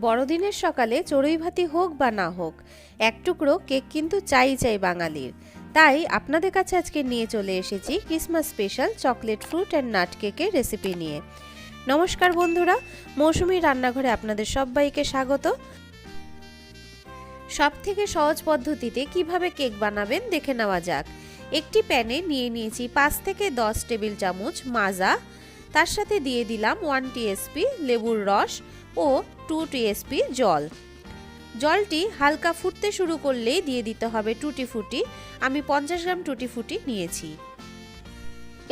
বড়দিনের সকালে চড়ুই ভাতি হোক বা না হোক, এক টুকরো কেক কিন্তু চাই বাঙালির। তাই আপনাদের কাছে আজকে নিয়ে চলে এসেছি Christmas special chocolate fruit and nut কেকের রেসিপি নিয়ে। নমস্কার বন্ধুরা, মৌসুমী রান্নাঘরে আপনাদের সবাইকে স্বাগত। সবথেকে সহজ পদ্ধতিতে কিভাবে কেক বানাবেন দেখে নেওয়া যাক। একটি প্যানে নিয়ে নিয়েছি 5 থেকে 10 টেবিল চামচ মাজা, তার সাথে দিয়ে দিলাম 1 টিএসপি লেবুর রস ও 2 টিএসপি জল। জলটি হালকা ফুটতে শুরু করলেই দিয়ে দিতে হবে টুটি ফুটি। আমি 50 গ্রাম টুটি ফুটি নিয়েছি।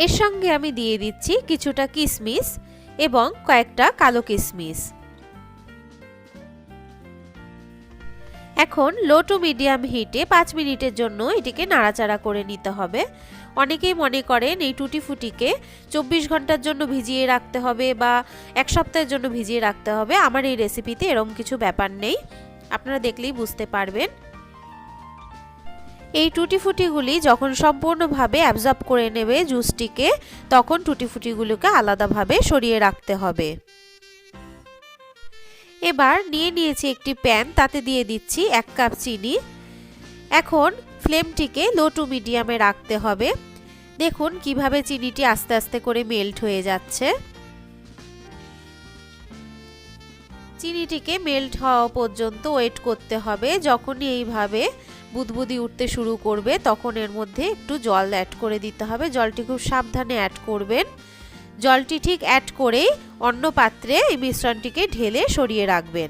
এর সঙ্গে আমি দিয়ে দিচ্ছি কিছুটা কিশমিশ এবং কয়েকটা কালো কিশমিশ। এখন লো টু মিডিয়াম হিটে 5 মিনিটের জন্য এটিকে নাড়াচাড়া করে নিতে হবে। অনেকেই মনে করেন এই টুটি ফুটিকে 24 ঘন্টার জন্য ভিজিয়ে রাখতে হবে বা এক সপ্তাহের জন্য ভিজিয়ে রাখতে হবে। আমার এই রেসিপিতে এরকম কিছু ব্যাপার নেই, আপনারা দেখলেই বুঝতে পারবেন। এই টুটি ফুটিগুলি যখন সম্পূর্ণভাবে অ্যাবজর্ব করে নেবে জুসটিকে, তখন টুটি ফুটিগুলোকে আলাদাভাবে সরিয়ে রাখতে হবে। এবার নিয়েছি একটি প্যান, তাতে দিয়ে দিচ্ছি 1 কাপ চিনি। এখন ফ্লেমটিকে লো টু মিডিয়ামে রাখতে হবে। দেখুন কিভাবে চিনিটি আস্তে আস্তে করে মেল্ট হয়ে যাচ্ছে। চিনিটিকে মেল্ট হওয়া পর্যন্ত ওয়েট করতে হবে। যখনই এইভাবে বুদবুদি উঠতে শুরু করবে তখন এর মধ্যে একটু জল অ্যাড করে দিতে হবে। জলটি খুব সাবধানে অ্যাড করবেন। জলটি ঠিক অ্যাড করেই অন্য পাত্রে এই মিশ্রণটিকে ঢেলে সরিয়ে রাখবেন।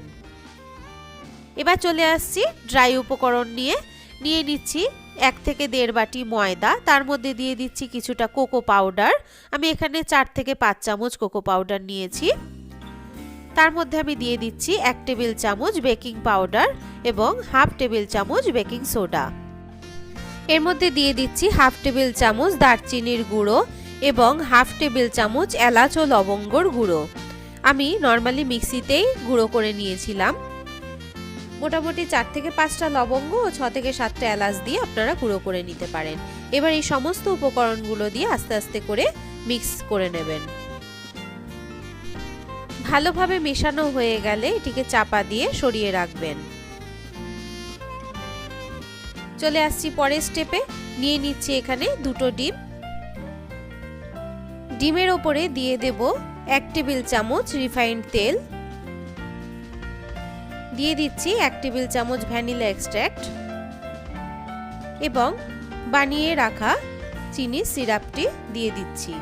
এবার চলে আসছি ড্রাই উপকরণ নিয়ে নিচ্ছি 1 থেকে 1.5 বাটি ময়দা, তার মধ্যে দিয়ে দিচ্ছি কিছুটা কোকো পাউডার। আমি এখানে 4 থেকে 5 চামচ কোকো পাউডার নিয়েছি। তার মধ্যে আমি দিয়ে দিচ্ছি 1 টেবিল চামচ বেকিং পাউডার এবং 1/2 টেবিল চামচ বেকিং সোডা। এর মধ্যে দিয়ে দিচ্ছি 1/2 টেবিল চামচ দারচিনির গুঁড়ো এবং 1/2 টেবিল চামচ এলাচ ও লবঙ্গর গুঁড়ো। আমি নর্মালি মিক্সিতেই গুঁড়ো করে নিয়েছিলাম। মোটামুটি 4 থেকে 5টা লবঙ্গ ও 6 থেকে 7টা এলাচ দিয়ে আপনারা গুঁড়ো করে নিতে পারেন। এবার এই সমস্ত উপকরণগুলো দিয়ে আস্তে আস্তে করে মিক্স করে নেবেন। ভালোভাবে মেশানো হয়ে গেলে এটিকে চাপা দিয়ে সরিয়ে রাখবেন। চলে আসছি পরের স্টেপে। নিচ্ছি এখানে 2টো ডিম। ডিমের ওপরে দিয়ে দেব 1 টেবিল চামচ রিফাইন্ড তেল। দিয়ে দিচ্ছি 1 টেবিল চামচ ভ্যানিলা এক্সট্রাক্ট এবং বানিয়ে রাখা চিনি সিরাপটি দিয়ে দিচ্ছি।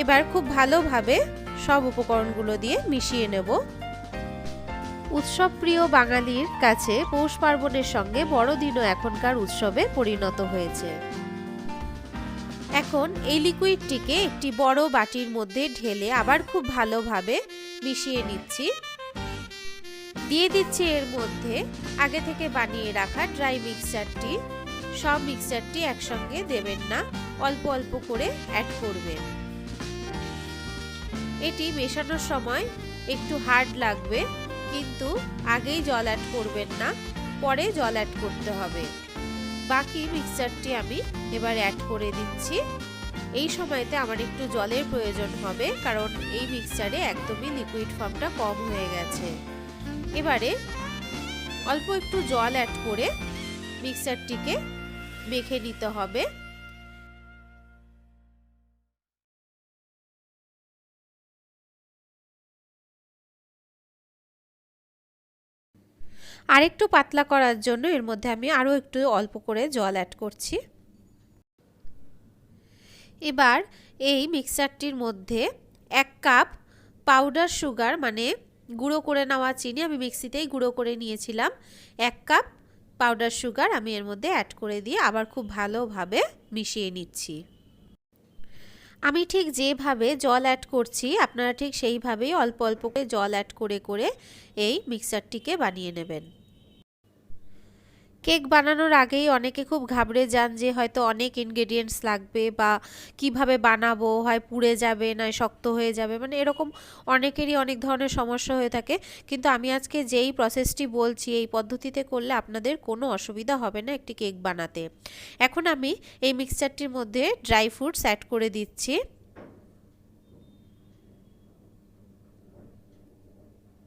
এবার খুব ভালোভাবে সব উপকরণগুলো দিয়ে মিশিয়ে নেব। উৎসবপ্রিয় বাঙালির কাছে পৌষ পার্বণের সঙ্গে বড়দিনও এখনকার উৎসবে পরিণত হয়েছে। এখন এই লিকুইডটিকে একটি বড় বাটির মধ্যে ঢেলে আবার খুব ভালোভাবে মিশিয়ে নিচ্ছি। দিয়ে দিচ্ছি এর মধ্যে আগে থেকে বানিয়ে রাখা ড্রাই মিক্সচারটি। সব মিক্সচারটি একসঙ্গে দেবেন না, অল্প অল্প করে অ্যাড করবেন। এটি মেশানোর সময় একটু হার্ড লাগবে, কিন্তু আগেই জল অ্যাড করবেন না, পরে জল অ্যাড করতে হবে। বাকি মিক্সচারটি আমি এবার অ্যাড করে দিচ্ছি। এই সময়তে আমার একটু জলের প্রয়োজন হবে, কারণ এই মিক্সচারে একদমই লিকুইড ফর্মটা কম হয়ে গেছে। এবারে অল্প একটু জল অ্যাড করে মিক্সচারটিকে মেখে নিতে হবে। আরেকটু পাতলা করার জন্য এর মধ্যে আমি আরও একটু অল্প করে জল অ্যাড করছি। এবার এই মিক্সচারটির মধ্যে 1 কাপ পাউডার সুগার, মানে গুঁড়ো করে নেওয়া চিনি, আমি মিক্সিতেই গুঁড়ো করে নিয়েছিলাম, 1 কাপ পাউডার সুগার আমি এর মধ্যে অ্যাড করে দিয়ে আবার খুব ভালোভাবে মিশিয়ে নিচ্ছি। আমি ঠিক যেভাবে জল অ্যাড করছি আপনারা ঠিক সেইভাবেই অল্প অল্প করে জল অ্যাড করে করে এই মিক্সচারটিকে বানিয়ে নেবেন। কেক বানানোর আগেই অনেকে খুব ঘাবড়ে যান যে হয়তো অনেক ইনগ্রেডিয়েন্টস লাগবে বা কিভাবে বানাবো, হয় পুড়ে যাবে না শক্ত হয়ে যাবে, মানে এরকম অনেকেরই অনেক ধরনের সমস্যা হয়ে থাকে। কিন্তু আমি আজকে যেই প্রসেসটি বলছি এই পদ্ধতিতে করলে আপনাদের কোনো অসুবিধা হবে না একটি কেক বানাতে। এখন আমি এই মিক্সচারটির মধ্যে ড্রাই ফ্রুটস অ্যাড করে দিচ্ছি।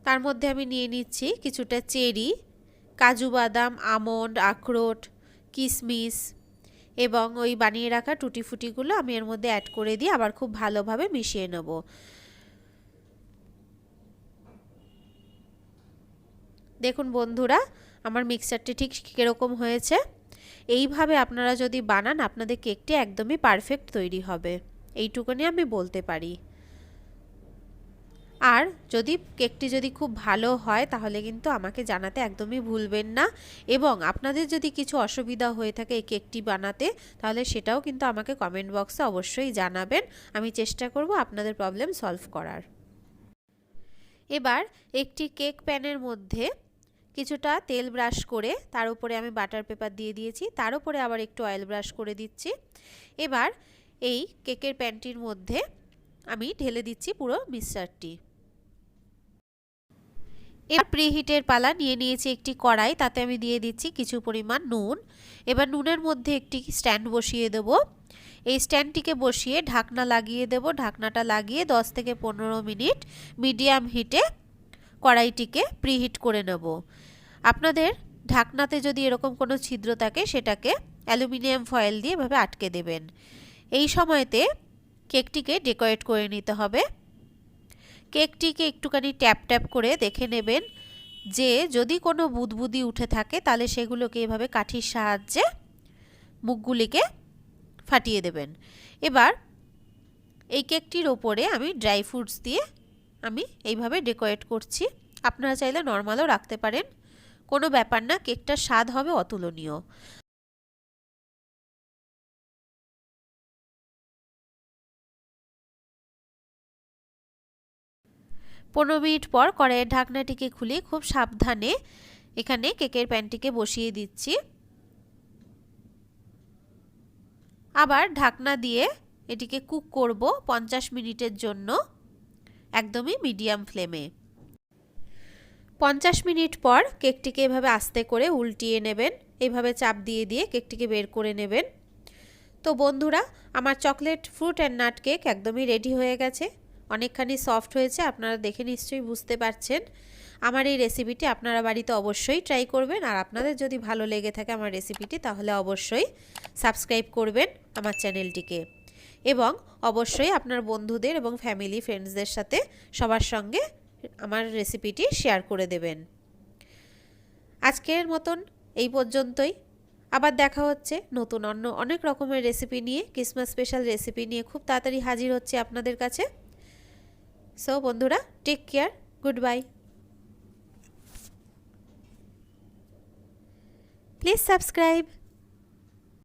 তার মধ্যে আমি নিয়ে নিচ্ছি কিছুটা চেরি, কাজু বাদাম, আমন্ড, আখরোট, কিশমিশ এবং ওই বানিয়ে রাখা টুটি ফুটিগুলো আমি এর মধ্যে অ্যাড করে দিয়ে আবার খুব ভালোভাবে মিশিয়ে নেব। দেখুন বন্ধুরা, আমার মিক্সচারটি ঠিক কীরকম হয়েছে। এইভাবে আপনারা যদি বানান আপনাদের কেকটি একদমই পারফেক্ট তৈরি হবে, এইটুকুনি আমি বলতে পারি। আর যদি কেকটি যদি খুব ভালো হয় তাহলে কিন্তু আমাকে জানাতে একদমই ভুলবেন না, এবং আপনাদের যদি কিছু অসুবিধা হয়ে থাকে এই কেকটি বানাতে তাহলে সেটাও কিন্তু আমাকে কমেন্ট বক্সে অবশ্যই জানাবেন। আমি চেষ্টা করব আপনাদের প্রবলেম সলভ করার। এবার একটি কেক প্যানের মধ্যে কিছুটা তেল ব্রাশ করে তার উপরে আমি বাটার পেপার দিয়ে দিয়েছি, তার উপরে আবার একটু অয়েল ব্রাশ করে দিচ্ছি। এবার এই কেকের প্যানটির মধ্যে আমি ঢেলে দিচ্ছি পুরো মিক্সচারটি। এবার প্রিহিটের পালা, নিয়ে নিয়েছি একটি কড়াই, তাতে আমি দিয়ে দিচ্ছি কিছু পরিমাণ নুন। এবার নুনের মধ্যে একটি স্ট্যান্ড বসিয়ে দেব। এই স্ট্যান্ডটিকে বসিয়ে ঢাকনা লাগিয়ে দেব। ঢাকনাটা লাগিয়ে 10 থেকে 15 মিনিট মিডিয়াম হিটে কড়াইটিকে প্রিহিট করে নেব। আপনাদের ঢাকনাতে যদি এরকম কোনো ছিদ্র থাকে সেটাকে অ্যালুমিনিয়াম ফয়েল দিয়ে এভাবে আটকে দেবেন। এই সময়তে কেকটিকে ডেকোরেট করে নিতে হবে। কেকটিকে একটুখানি ট্যাপ ট্যাপ করে দেখে নেবেন যে যদি কোনো বুদবুদি উঠে থাকে তাহলে সেগুলোকে এভাবে কাঠির সাহায্যে মুখগুলিকে ফাটিয়ে দেবেন। এবার এই কেকটির ওপরে আমি ড্রাই ফ্রুটস দিয়ে আমি এইভাবে ডেকোরেট করছি। আপনারা চাইলে নর্মালও রাখতে পারেন, কোনো ব্যাপার না, কেকটার স্বাদ হবে অতুলনীয়। 15 মিনিট পর কড়াইয়ের ঢাকনাটিকে খুলে খুব সাবধানে এখানে কেকের প্যানটিকে বসিয়ে দিচ্ছি। আবার ঢাকনা দিয়ে এটিকে কুক করব 50 মিনিটের জন্য, একদমই মিডিয়াম ফ্লেমে। 50 মিনিট পর কেকটিকে এভাবে আস্তে করে উল্টিয়ে নেবেন, এইভাবে চাপ দিয়ে দিয়ে কেকটিকে বের করে নেবেন। তো বন্ধুরা, আমার chocolate fruit and nut cake একদমই রেডি হয়ে গেছে, অনেকখানি সফট হয়েছে, আপনারা দেখে নিশ্চয়ই বুঝতে পারছেন। আমার এই রেসিপিটি আপনারা বাড়িতে অবশ্যই ট্রাই করবেন, আর আপনাদের যদি ভালো লেগে থাকে আমার রেসিপিটি তাহলে অবশ্যই সাবস্ক্রাইব করবেন আমার চ্যানেলটিকে, এবং অবশ্যই আপনার বন্ধুদের এবং ফ্যামিলি ফ্রেন্ডসদের সাথে সবার সঙ্গে আমার রেসিপিটি শেয়ার করে দেবেন। আজকের মতন এই পর্যন্তই, আবার দেখা হচ্ছে নতুন অন্য অনেক রকমের রেসিপি নিয়ে, ক্রিসমাস স্পেশাল রেসিপি নিয়ে খুব তাড়াতাড়ি হাজির হচ্ছে আপনাদের কাছে। সো বন্ধুরা, take care, good bye. Please subscribe.